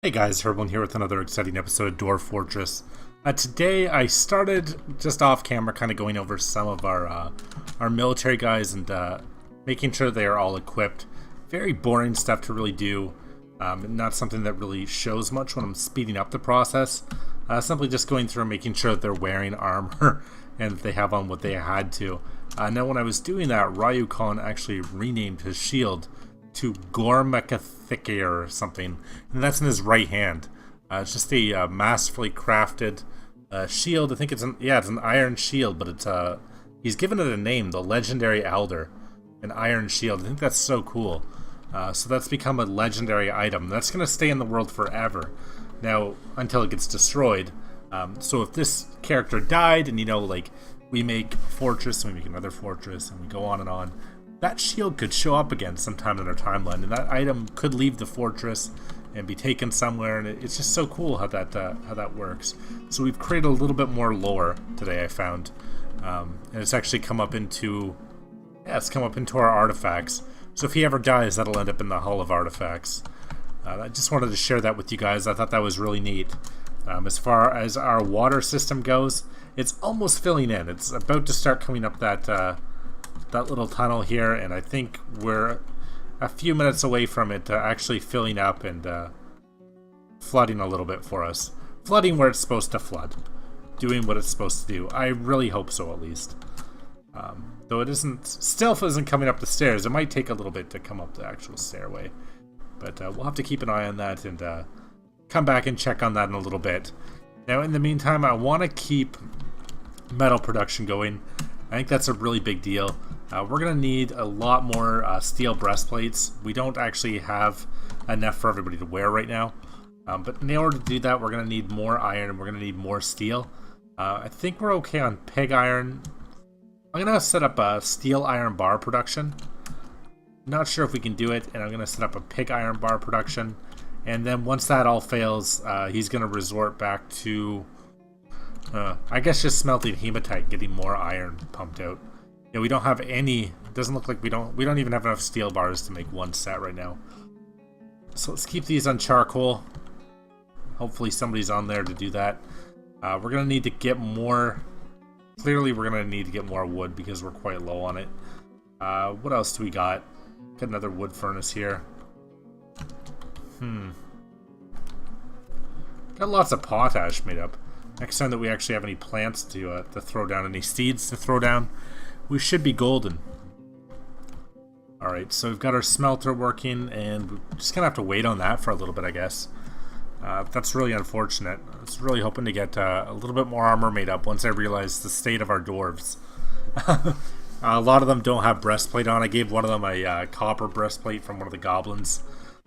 Hey guys, Herblin here with another exciting episode of Dwarf Fortress. Today I started just off camera kind of going over some of our military guys and making sure they are all equipped. Very boring stuff to really do, not something that really shows much when I'm speeding up the process. Simply just going through and making sure that they're wearing armor and that they have on what they had to. Now when I was doing that, Ryu Khan actually renamed his shield to Gormakathikir or something, and that's in his right hand. It's just a masterfully crafted shield. I think it's an iron shield, but it's he's given it a name, the Legendary Elder, an iron shield. I think that's so cool. So that's become a legendary item. That's going to stay in the world forever. Now, until it gets destroyed. So if this character died, and like we make a fortress, and we make another fortress, and we go on and on, that shield could show up again sometime in our timeline, and that item could leave the fortress and be taken somewhere, and it's just so cool how that works. So we've created a little bit more lore today, I found, and it's actually come up into our artifacts. So if he ever dies, that'll end up in the Hall of Artifacts. I just wanted to share that with you guys. I thought that was really neat. As far as our water system goes, it's almost filling in. It's about to start coming up that little tunnel here, and I think we're a few minutes away from it actually filling up and flooding a little bit for us. Flooding where it's supposed to flood. Doing what it's supposed to do. I really hope so, at least. Though it still isn't coming up the stairs. It might take a little bit to come up the actual stairway. But we'll have to keep an eye on that and come back and check on that in a little bit. Now, in the meantime, I want to keep metal production going. I think that's a really big deal. We're going to need a lot more steel breastplates. We don't actually have enough for everybody to wear right now. But in order to do that, we're going to need more iron and we're going to need more steel. I think we're okay on pig iron. I'm going to set up a steel iron bar production. Not sure if we can do it, and I'm going to set up a pig iron bar production. And then once that all fails, he's going to resort back to I guess just smelting hematite, getting more iron pumped out. Yeah, we don't have any. It doesn't look like we don't even have enough steel bars to make one set right now. So let's keep these on charcoal. Hopefully somebody's on there to do that. We're gonna need to get more. Clearly, we're gonna need to get more wood because we're quite low on it. What else do we got? Got another wood furnace here. Got lots of potash made up. Next time that we actually have any plants to throw down, any seeds to throw down, we should be golden. Alright, so we've got our smelter working, and we're just going to have to wait on that for a little bit, I guess. That's really unfortunate. I was really hoping to get a little bit more armor made up once I realized the state of our dwarves. A lot of them don't have breastplate on. I gave one of them a copper breastplate from one of the goblins.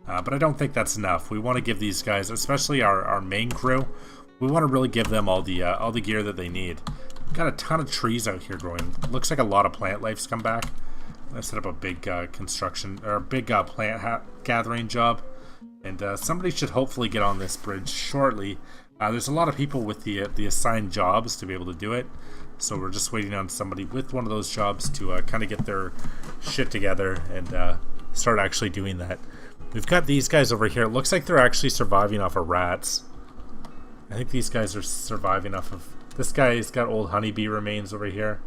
But I don't think that's enough. We want to give these guys, especially our main crew, we want to really give them all the gear that they need. Got a ton of trees out here growing. Looks like a lot of plant life's come back. I'm gonna set up a big plant gathering job, and somebody should hopefully get on this bridge shortly. There's a lot of people with the assigned jobs to be able to do it, so we're just waiting on somebody with one of those jobs to kind of get their shit together and start actually doing that. We've got these guys over here. It looks like they're actually surviving off of rats. I think these guys are surviving off of... This guy's got old honeybee remains over here.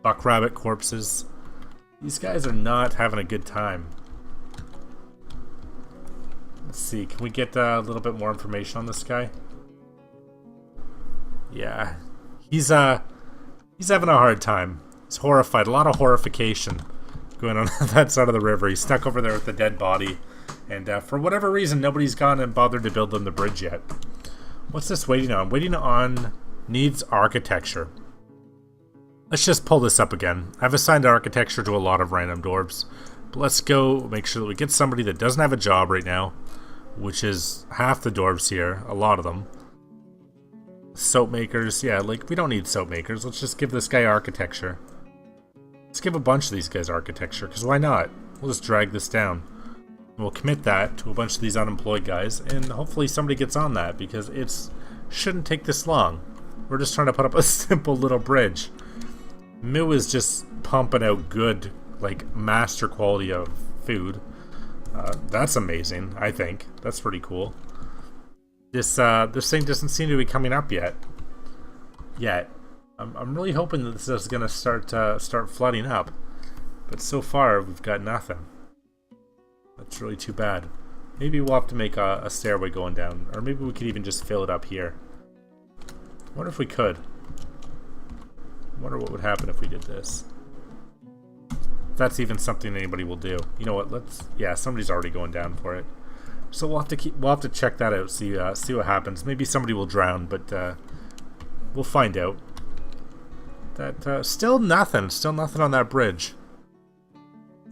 Buck rabbit corpses. These guys are not having a good time. Let's see, can we get a little bit more information on this guy? Yeah, he's having a hard time. He's horrified. A lot of horrification going on that side of the river. He's stuck over there with the dead body. And for whatever reason, nobody's gone and bothered to build them the bridge yet. What's this waiting on? Waiting on needs architecture. Let's just pull this up again. I've assigned architecture to a lot of random dwarves. But let's go make sure that we get somebody that doesn't have a job right now, which is half the dwarves here, a lot of them. Soap makers, yeah, like we don't need soap makers. Let's just give this guy architecture. Let's give a bunch of these guys architecture, because why not? We'll just drag this down. We'll commit that to a bunch of these unemployed guys, and hopefully somebody gets on that, because it shouldn't take this long. We're just trying to put up a simple little bridge. Moo is just pumping out good, like, master quality of food. That's amazing, I think. That's pretty cool. This thing doesn't seem to be coming up yet. I'm really hoping that this is going to start flooding up. But so far, we've got nothing. That's really too bad. Maybe we'll have to make a stairway going down. Or maybe we could even just fill it up here. I wonder if we could. I wonder what would happen if we did this. If that's even something anybody will do. You know what? Yeah, somebody's already going down for it. So we'll have to check that out. See what happens. Maybe somebody will drown, but we'll find out. Still nothing. Still nothing on that bridge.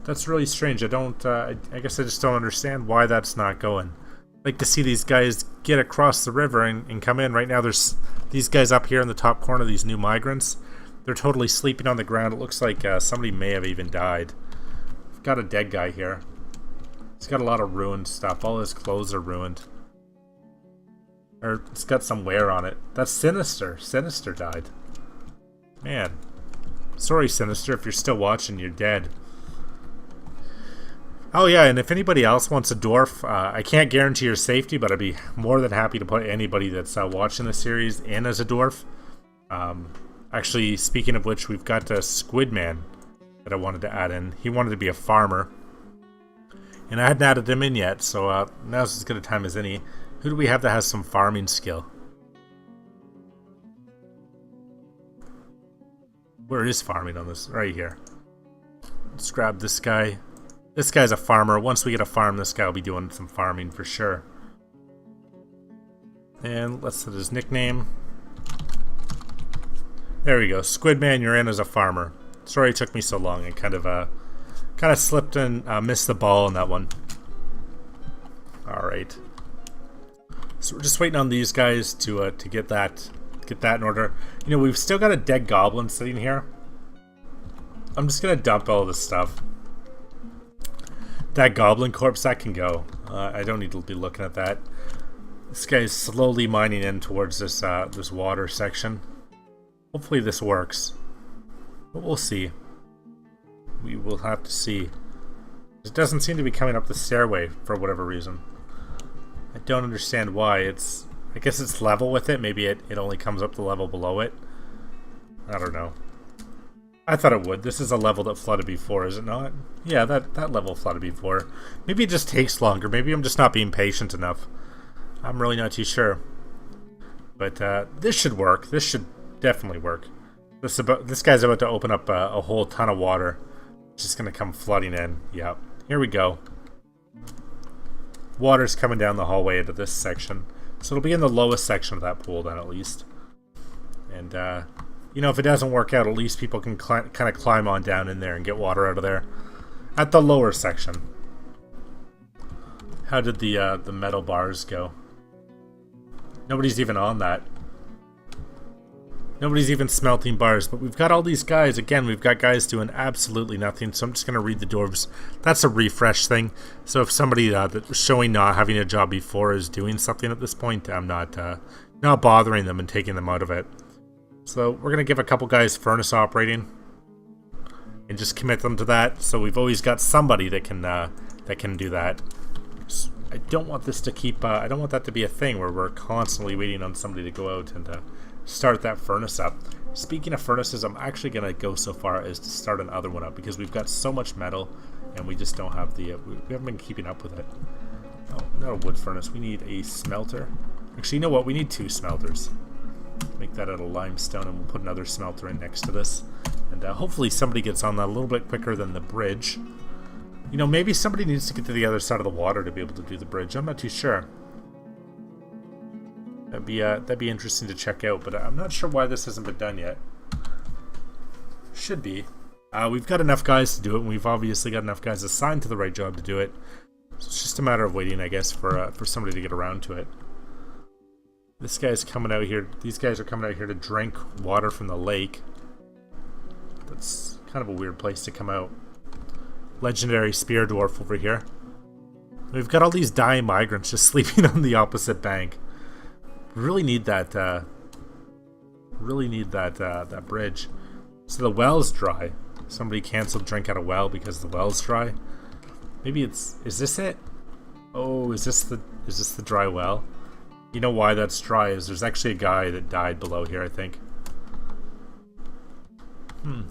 That's really strange. I guess I just don't understand why that's not going. I'd like to see these guys get across the river and come in. Right now there's these guys up here in the top corner, these new migrants. They're totally sleeping on the ground. It looks like somebody may have even died. We've got a dead guy here. He's got a lot of ruined stuff. All his clothes are ruined. Or it's got some wear on it. That's Sinister. Sinister died. Man. Sorry, Sinister, if you're still watching, you're dead. Oh yeah, and if anybody else wants a dwarf, I can't guarantee your safety, but I'd be more than happy to put anybody that's watching the series in as a dwarf. Actually, speaking of which, we've got a Squid Man that I wanted to add in. He wanted to be a farmer. And I hadn't added him in yet, so now's as good a time as any. Who do we have that has some farming skill? Where is farming on this? Right here. Let's grab this guy. This guy's a farmer. Once we get a farm, this guy will be doing some farming for sure. And let's set his nickname. There we go. Squid Man, you're in as a farmer. Sorry it took me so long. I kind of slipped and missed the ball on that one. Alright. So we're just waiting on these guys to get that in order. You know, we've still got a dead goblin sitting here. I'm just gonna dump all this stuff. That goblin corpse, that can go. I don't need to be looking at that. This guy's slowly mining in towards this this water section. Hopefully this works. But we'll see. We will have to see. It doesn't seem to be coming up the stairway for whatever reason. I don't understand why. I guess it's level with it. Maybe it only comes up the level below it. I don't know. I thought it would. This is a level that flooded before, is it not? Yeah, that level flooded before. Maybe it just takes longer. Maybe I'm just not being patient enough. I'm really not too sure. But this should work. This should definitely work. This guy's about to open up a whole ton of water. It's just going to come flooding in. Yep. Here we go. Water's coming down the hallway into this section. So it'll be in the lowest section of that pool then at least. And, you know, if it doesn't work out, at least people can kind of climb on down in there and get water out of there. At the lower section. How did the metal bars go? Nobody's even on that. Nobody's even smelting bars, but we've got all these guys. Again, we've got guys doing absolutely nothing, so I'm just going to read the dwarves. That's a refresh thing, so if somebody that was showing not having a job before is doing something at this point, I'm not bothering them and taking them out of it. So we're going to give a couple guys furnace operating and just commit them to that, so we've always got somebody that can do that. I don't want this to keep, I don't want that to be a thing where we're constantly waiting on somebody to go out and start that furnace up. Speaking of furnaces, I'm actually going to go so far as to start another one up because we've got so much metal and we just don't have the, we haven't been keeping up with it. Oh, not a wood furnace. We need a smelter. Actually, you know what? We need 2 smelters. Make that out of limestone and we'll put another smelter in next to this. And hopefully somebody gets on that a little bit quicker than the bridge. You know, maybe somebody needs to get to the other side of the water to be able to do the bridge. I'm not too sure. That'd be interesting to check out, but I'm not sure why this hasn't been done yet. Should be. We've got enough guys to do it, and we've obviously got enough guys assigned to the right job to do it. So it's just a matter of waiting, I guess, for somebody to get around to it. This guy's coming out here. These guys are coming out here to drink water from the lake. That's kind of a weird place to come out. Legendary spear dwarf over here. We've got all these dying migrants just sleeping on the opposite bank. Really need that. That bridge. So the well's dry. Somebody canceled drink at a well because the well's dry. Maybe it's... Is this it? Oh, is this the dry well? You know why that's dry is there's actually a guy that died below here, I think.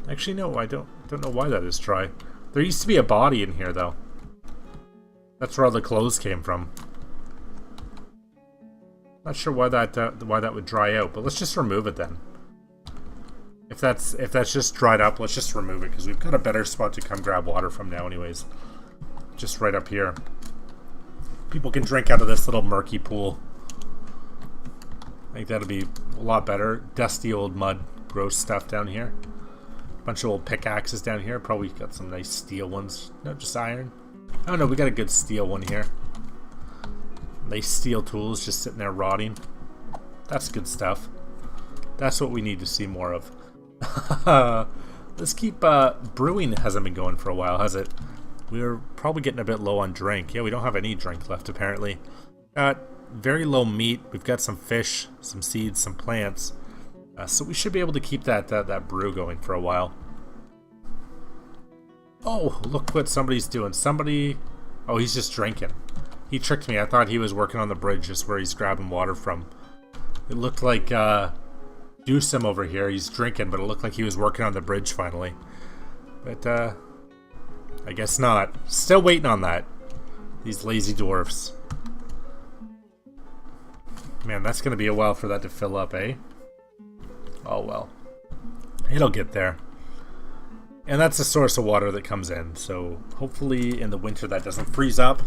Actually, no, I don't know why that is dry. There used to be a body in here, though. That's where all the clothes came from. Not sure why that would dry out, but let's just remove it then. If that's just dried up, let's just remove it because we've got a better spot to come grab water from now, anyways. Just right up here. People can drink out of this little murky pool. I think that'll be a lot better. Dusty old mud, gross stuff down here. Bunch of old pickaxes down here. Probably got some nice steel ones. No, just iron. Oh no, we got a good steel one here. Nice steel tools just sitting there rotting. That's good stuff. That's what we need to see more of. Let's keep... brewing hasn't been going for a while, has it? We're probably getting a bit low on drink. Yeah, we don't have any drink left, apparently. Got very low meat. We've got some fish, some seeds, some plants. So we should be able to keep that brew going for a while. Oh, look what somebody's doing. Somebody... Oh, he's just drinking. He tricked me. I thought he was working on the bridge, just where he's grabbing water from. It looked like Dewsum over here. He's drinking, but it looked like he was working on the bridge finally. But I guess not. Still waiting on that. These lazy dwarfs. Man, that's going to be a while for that to fill up, eh? Oh well. It'll get there. And that's the source of water that comes in. So hopefully in the winter that doesn't freeze up.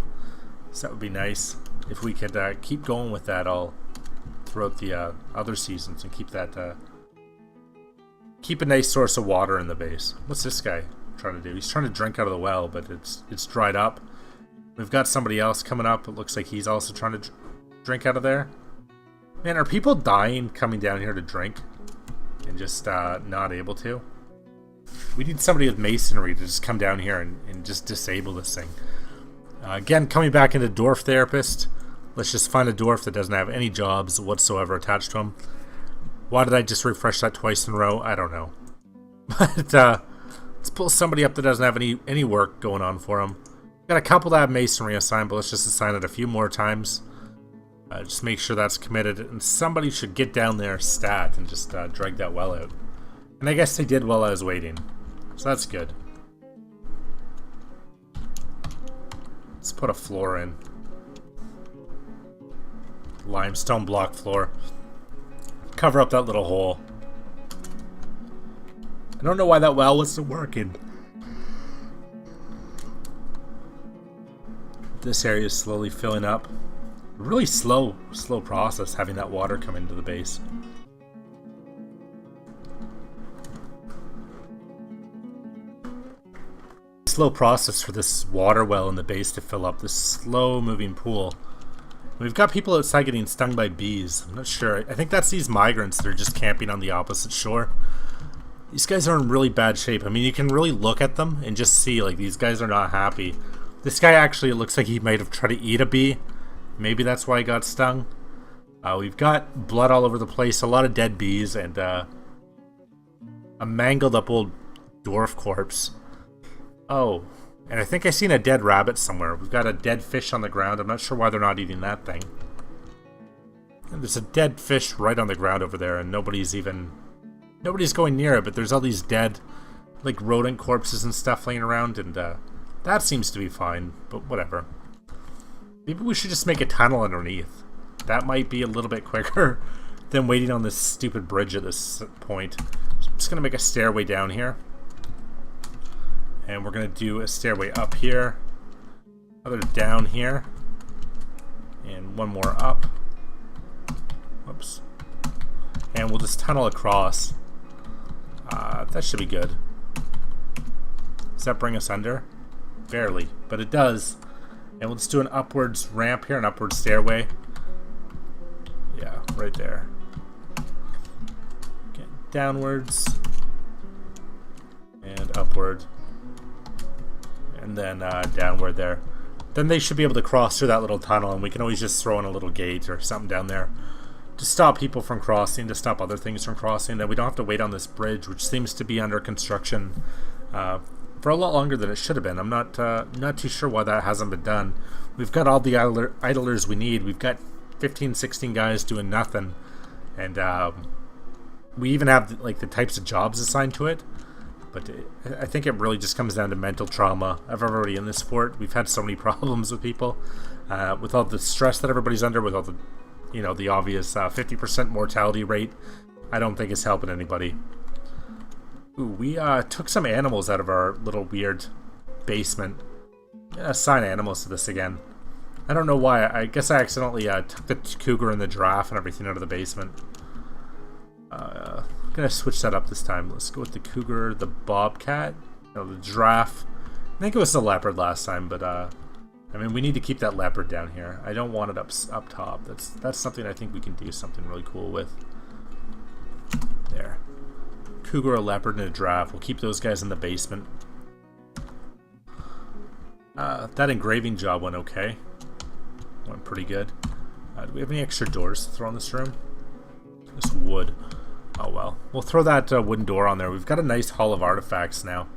So that would be nice if we could keep going with that all throughout the other seasons and keep that keep a nice source of water in the base. What's this guy trying to do? He's trying to drink out of the well, but it's dried up. We've got somebody else coming up. It looks like he's also trying to drink out of there. Man, are people dying coming down here to drink and just not able to? We need somebody with masonry to just come down here and just disable this thing. Again, coming back into Dwarf Therapist. Let's just find a dwarf that doesn't have any jobs whatsoever attached to him. Why did I just refresh that twice in a row? I don't know. But let's pull somebody up that doesn't have any work going on for him. Got a couple that have masonry assigned, but let's just assign it a few more times. Just make sure that's committed. And somebody should get down there stat and just drag that well out. And I guess they did while I was waiting. So that's good. Let's put a floor in. Limestone block floor. Cover up that little hole. I don't know why that well wasn't working. This area is slowly filling up. Really slow process having that water come into the base. Slow process for this water well in the base to fill up this slow moving pool. We've got people outside getting stung by bees. I'm not sure. I think that's these migrants that are just camping on the opposite shore. These guys are in really bad shape. I mean, you can really look at them and just see, like, these guys are not happy. This guy actually, it looks like he might have tried to eat a bee. Maybe that's why he got stung. We've got blood all over the place, a lot of dead bees, and a mangled up old dwarf corpse. Oh, and I think I seen a dead rabbit somewhere. We've got a dead fish on the ground. I'm not sure why they're not eating that thing. And there's a dead fish right on the ground over there, and nobody's going near it, but there's all these dead, like, rodent corpses and stuff laying around, and that seems to be fine, but whatever. Maybe we should just make a tunnel underneath. That might be a little bit quicker than waiting on this stupid bridge at this point. So I'm just going to make a stairway down here. And we're going to do a stairway up here. Another down here. And one more up. Whoops. And we'll just tunnel across. That should be good. Does that bring us under? Barely, but it does. And we'll just do an upwards ramp here, an upward stairway. Yeah, right there. Okay, downwards. And upward. And then downward there. Then they should be able to cross through that little tunnel, and we can always just throw in a little gate or something down there to stop people from crossing, to stop other things from crossing. Then we don't have to wait on this bridge, which seems to be under construction for a lot longer than it should have been. I'm not too sure why that hasn't been done. We've got all the idlers we need. We've got 15, 16 guys doing nothing, and we even have like the types of jobs assigned to it. But I think it really just comes down to mental trauma of everybody in this fort. We've had so many problems with people, with all the stress that everybody's under, with all the, the obvious 50% mortality rate. I don't think it's helping anybody. Ooh, we took some animals out of our little weird basement. Assign animals to this again. I don't know why. I guess I accidentally took the cougar and the giraffe and everything out of the basement. I'm gonna switch that up this time. Let's go with the cougar, the bobcat, the giraffe. I think it was the leopard last time, but I mean, we need to keep that leopard down here. I don't want it up top. That's something I think we can do something really cool with. There. Cougar, a leopard, and a giraffe. We'll keep those guys in the basement. That engraving job went okay. Went pretty good. Do we have any extra doors to throw in this room? Just wood. Oh well. We'll throw that wooden door on there. We've got a nice haul of artifacts now.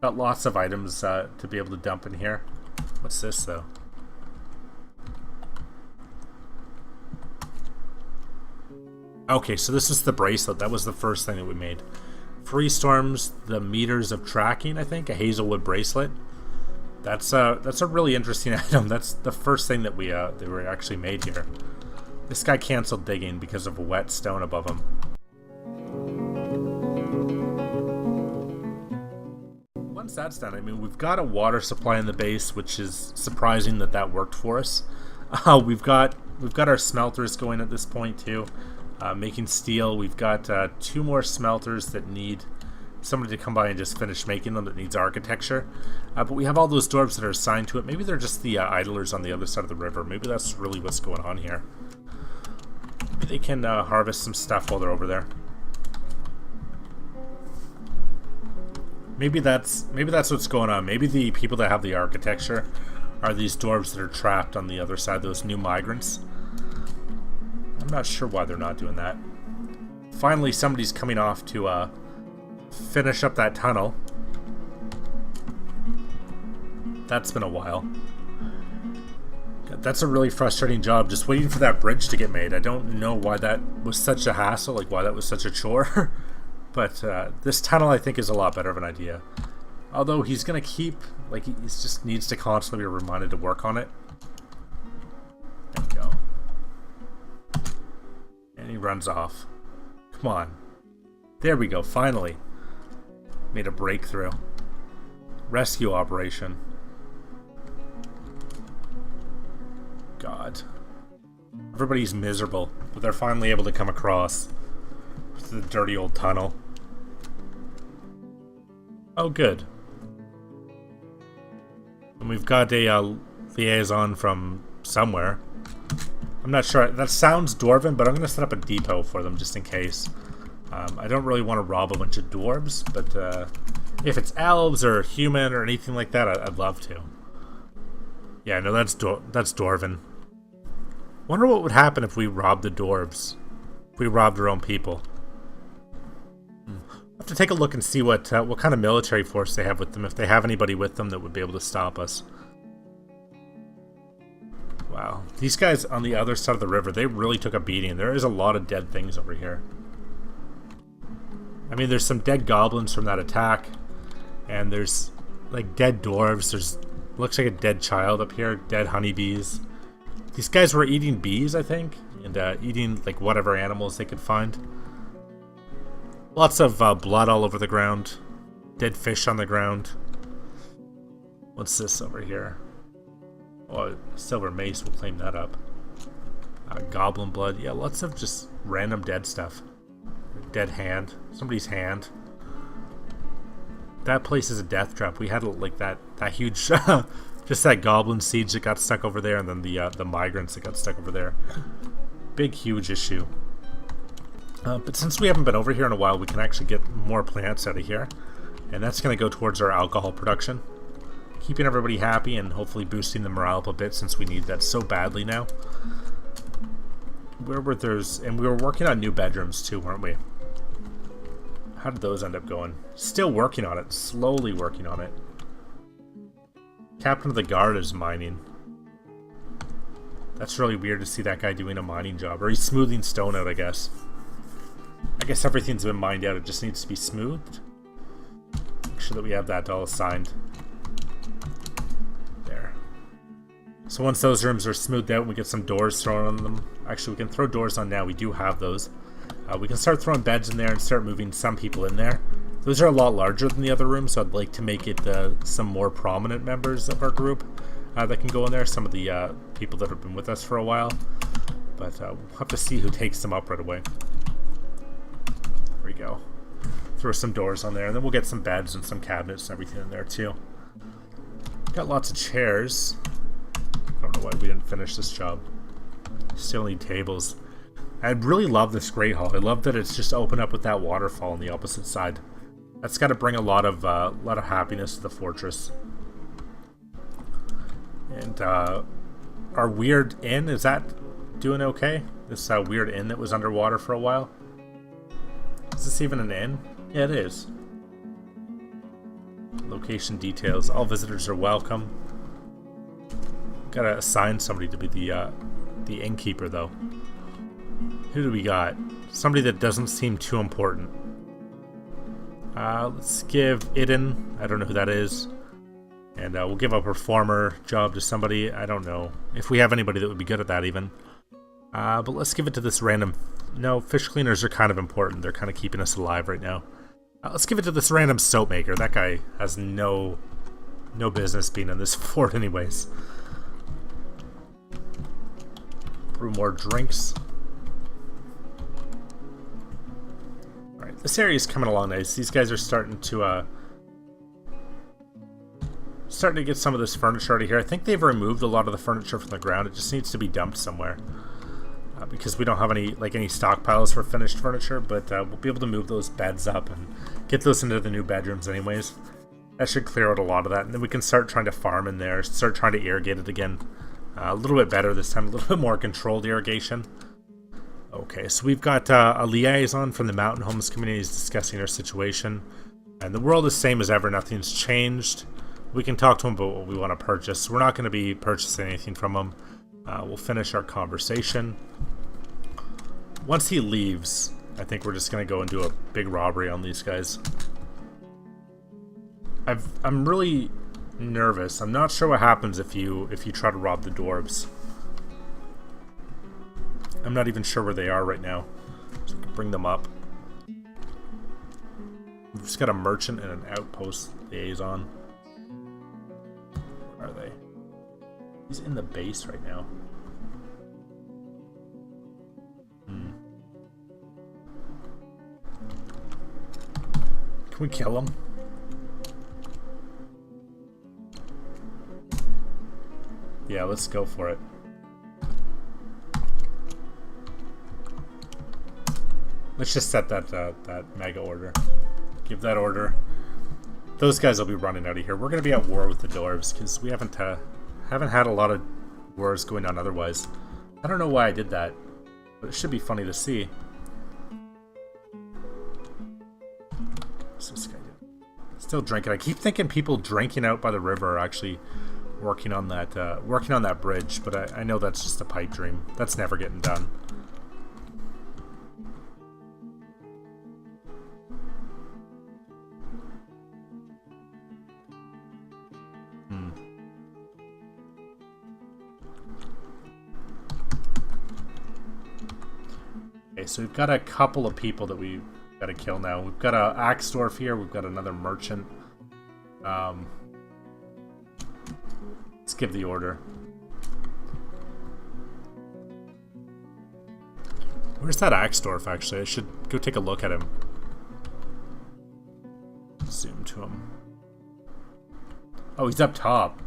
Got lots of items to be able to dump in here. What's this though? Okay, so this is the bracelet. That was the first thing that we made. Free storms, the meters of tracking, I think. A hazelwood bracelet. That's a really interesting item. That's the first thing that we actually made here. This guy canceled digging because of a wet stone above him. Once that's done, I mean, we've got a water supply in the base, which is surprising that worked for us. We've got our smelters going at this point too. Making steel. We've got 2 more smelters that need somebody to come by and just finish making them, that needs architecture. But we have all those dwarves that are assigned to it. Maybe they're just the idlers on the other side of the river. Maybe that's really what's going on here. Maybe they can harvest some stuff while they're over there. Maybe that's what's going on. Maybe the people that have the architecture are these dwarves that are trapped on the other side, those new migrants. I'm not sure why they're not doing that. Finally, somebody's coming off to finish up that tunnel. That's been a while. That's a really frustrating job, just waiting for that bridge to get made. I don't know why that was such a hassle, like why that was such a chore. But this tunnel, I think, is a lot better of an idea. Although he's going to keep, like, he just needs to constantly be reminded to work on it. There we go. And he runs off. Come on. There we go, finally. Made a breakthrough. Rescue operation. God. Everybody's miserable, but they're finally able to come across the dirty old tunnel. Oh, good. And we've got a liaison from somewhere. I'm not sure. That sounds Dwarven, but I'm going to set up a depot for them just in case. I don't really want to rob a bunch of dwarves, but if it's elves or human or anything like that, I'd love to. Yeah, no, that's Dwarven. Wonder what would happen if we robbed the dwarves. If we robbed our own people. I'll have to take a look and see what kind of military force they have with them, if they have anybody with them that would be able to stop us. Wow. These guys on the other side of the river, they really took a beating. There is a lot of dead things over here. I mean, there's some dead goblins from that attack. And there's, like, dead dwarves. There's, looks like a dead child up here. Dead honeybees. These guys were eating bees, I think. And eating, like, whatever animals they could find. Lots of blood all over the ground. Dead fish on the ground. What's this over here? Oh, silver mace, we'll claim that up. Goblin blood. Yeah, lots of just random dead stuff. Dead hand. Somebody's hand. That place is a death trap. We had like that huge, just that goblin siege that got stuck over there, and then the migrants that got stuck over there. Big, huge issue. But since we haven't been over here in a while, we can actually get more plants out of here. And that's going to go towards our alcohol production. Keeping everybody happy and hopefully boosting the morale up a bit, since we need that so badly now. And we were working on new bedrooms too, weren't we? How did those end up going? Still working on it. Slowly working on it. Captain of the Guard is mining. That's really weird to see that guy doing a mining job. Or he's smoothing stone out, I guess. I guess everything's been mined out. It just needs to be smoothed. Make sure that we have that all assigned. There. So once those rooms are smoothed out, we get some doors thrown on them. Actually, we can throw doors on now. We do have those. We can start throwing beds in there and start moving some people in there. Those are a lot larger than the other rooms, so I'd like to make it some more prominent members of our group that can go in there. Some of the people that have been with us for a while. But we'll have to see who takes them up right away. There we go. Throw some doors on there, and then we'll get some beds and some cabinets and everything in there too. Got lots of chairs. I don't know why we didn't finish this job. Still need tables. I really love this Great Hall. I love that it's just open up with that waterfall on the opposite side. That's got to bring a lot of happiness to the fortress. And our weird inn, is that doing okay? This weird inn that was underwater for a while. Is this even an inn? Yeah, it is. Location details. All visitors are welcome. Gotta assign somebody to be the innkeeper, though. Who do we got? Somebody that doesn't seem too important. Let's give Iden. I don't know who that is. And we'll give a performer job to somebody. I don't know if we have anybody that would be good at that even. But let's give it to this random... No, fish cleaners are kind of important. They're kind of keeping us alive right now. Let's give it to this random soap maker. That guy has no business being in this fort anyways. Brew more drinks. Alright, this area is coming along nice. These guys are starting to get some of this furniture out of here. I think they've removed a lot of the furniture from the ground. It just needs to be dumped somewhere. Because we don't have any stockpiles for finished furniture, but we'll be able to move those beds up and get those into the new bedrooms anyways. That should clear out a lot of that, and then we can start trying to farm in there, start trying to irrigate it again. A little bit better this time, a little bit more controlled irrigation. Okay, so we've got a liaison from the mountain homes communities discussing our situation. And the world is same as ever, nothing's changed. We can talk to him about what we want to purchase. We're not going to be purchasing anything from him. We'll finish our conversation. Once he leaves, I think we're just going to go and do a big robbery on these guys. I'm really nervous. I'm not sure what happens if you try to rob the dwarves. I'm not even sure where they are right now. So we can bring them up. We've just got a merchant and an outpost liaison. Where are they? He's in the base right now. Can we kill him? Yeah, let's go for it. Let's just set that mega order. Give that order. Those guys will be running out of here. We're going to be at war with the dwarves because we haven't had a lot of wars going on otherwise. I don't know why I did that, but it should be funny to see. What's this guy doing? Still drinking. I keep thinking people drinking out by the river are actually working on that bridge, but I know that's just a pipe dream. That's never getting done. Okay, so we've got a couple of people that we've got to kill now. We've got a axe dwarf here. We've got another merchant. Let's give the order. Where's that axe dwarf, actually? I should go take a look at him. Zoom to him. Oh, he's up top.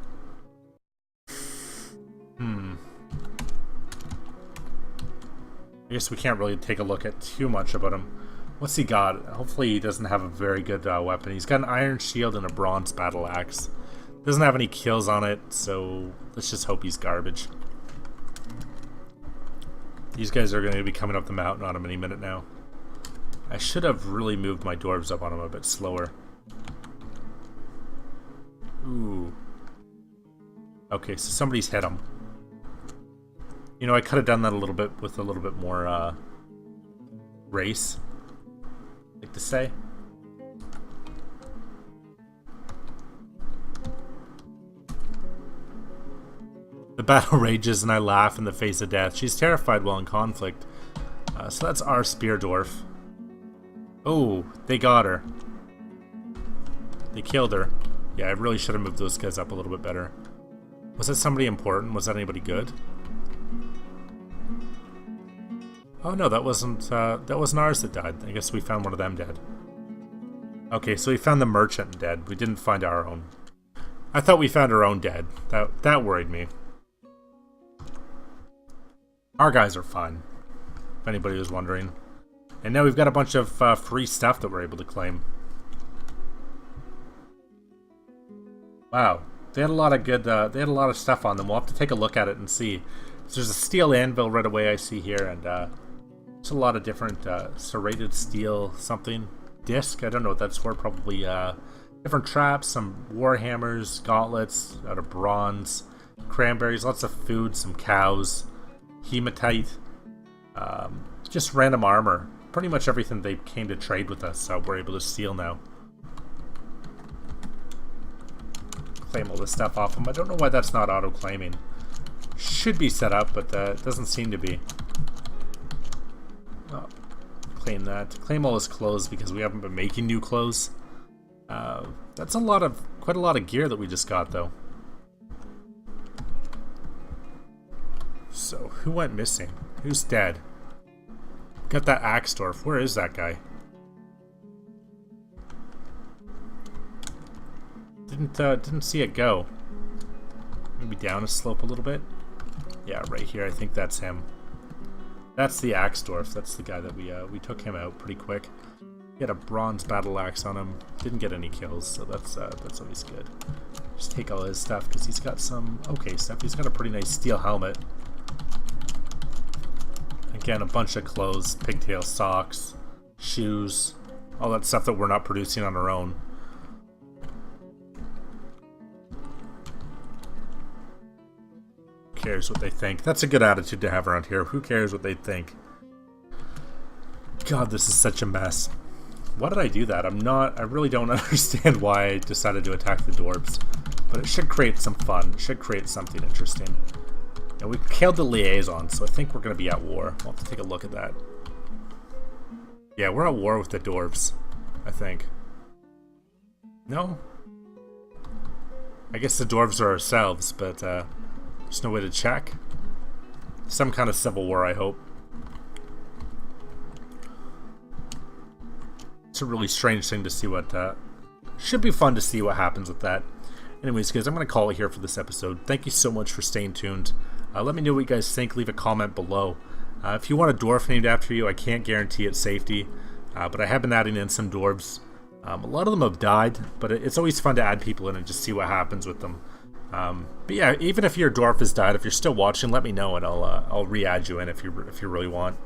I guess we can't really take a look at too much about him. What's he got? Hopefully he doesn't have a very good weapon. He's got an iron shield and a bronze battle axe. Doesn't have any kills on it, so let's just hope he's garbage. These guys are going to be coming up the mountain on him any minute now. I should have really moved my dwarves up on him a bit slower. Ooh. Okay, so somebody's hit him. You know, I could have done that a little bit with a little bit more, race. Like to say. The battle rages and I laugh in the face of death. She's terrified while in conflict. So that's our spear dwarf. Oh, they got her. They killed her. Yeah, I really should have moved those guys up a little bit better. Was that somebody important? Was that anybody good? Oh no, that wasn't ours that died. I guess we found one of them dead. Okay, so we found the merchant dead. We didn't find our own. I thought we found our own dead. That worried me. Our guys are fine, if anybody was wondering. And now we've got a bunch of free stuff that we're able to claim. Wow, they had a lot of good. They had a lot of stuff on them. We'll have to take a look at it and see. So there's a steel anvil right away I see here, and there's a lot of different serrated steel something disc. I don't know what that's for. Probably different traps, some war hammers, gauntlets out of bronze, cranberries, lots of food, some cows, hematite, just random armor. Pretty much everything they came to trade with us, we're able to steal now. Claim all this stuff off them. I don't know why that's not auto-claiming. Should be set up, but it doesn't seem to be. Oh, claim that. Claim all his clothes because we haven't been making new clothes. That's quite a lot of gear that we just got, though. So, who went missing? Who's dead? Got that axe dwarf. Where is that guy? Didn't see it go. Maybe down a slope a little bit. Yeah, right here. I think that's him. That's the axe dwarf. That's the guy that we took him out pretty quick. He had a bronze battle axe on him. Didn't get any kills, so that's always good. Just take all his stuff because he's got some okay stuff. He's got a pretty nice steel helmet. Again, a bunch of clothes, pigtail socks, shoes, all that stuff that we're not producing on our own. Who cares what they think? That's a good attitude to have around here. Who cares what they think? God, this is such a mess. Why did I do that? I really don't understand why I decided to attack the dwarves. But it should create some fun. It should create something interesting. And we killed the liaison, so I think we're going to be at war. We'll have to take a look at that. Yeah, we're at war with the dwarves, I think. No? I guess the dwarves are ourselves, but there's no way to check. Some kind of civil war, I hope. It's a really strange thing to see what... should be fun to see what happens with that. Anyways, guys, I'm going to call it here for this episode. Thank you so much for staying tuned. Let me know what you guys think. Leave a comment below. If you want a dwarf named after you, I can't guarantee its safety. But I have been adding in some dwarves. A lot of them have died, but it's always fun to add people in and just see what happens with them. But yeah, even if your dwarf has died, if you're still watching, let me know and I'll re-add you in if you really want.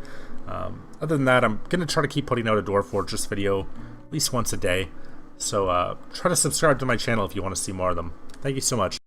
Other than that, I'm going to try to keep putting out a Dwarf Fortress video at least once a day. So try to subscribe to my channel if you want to see more of them. Thank you so much.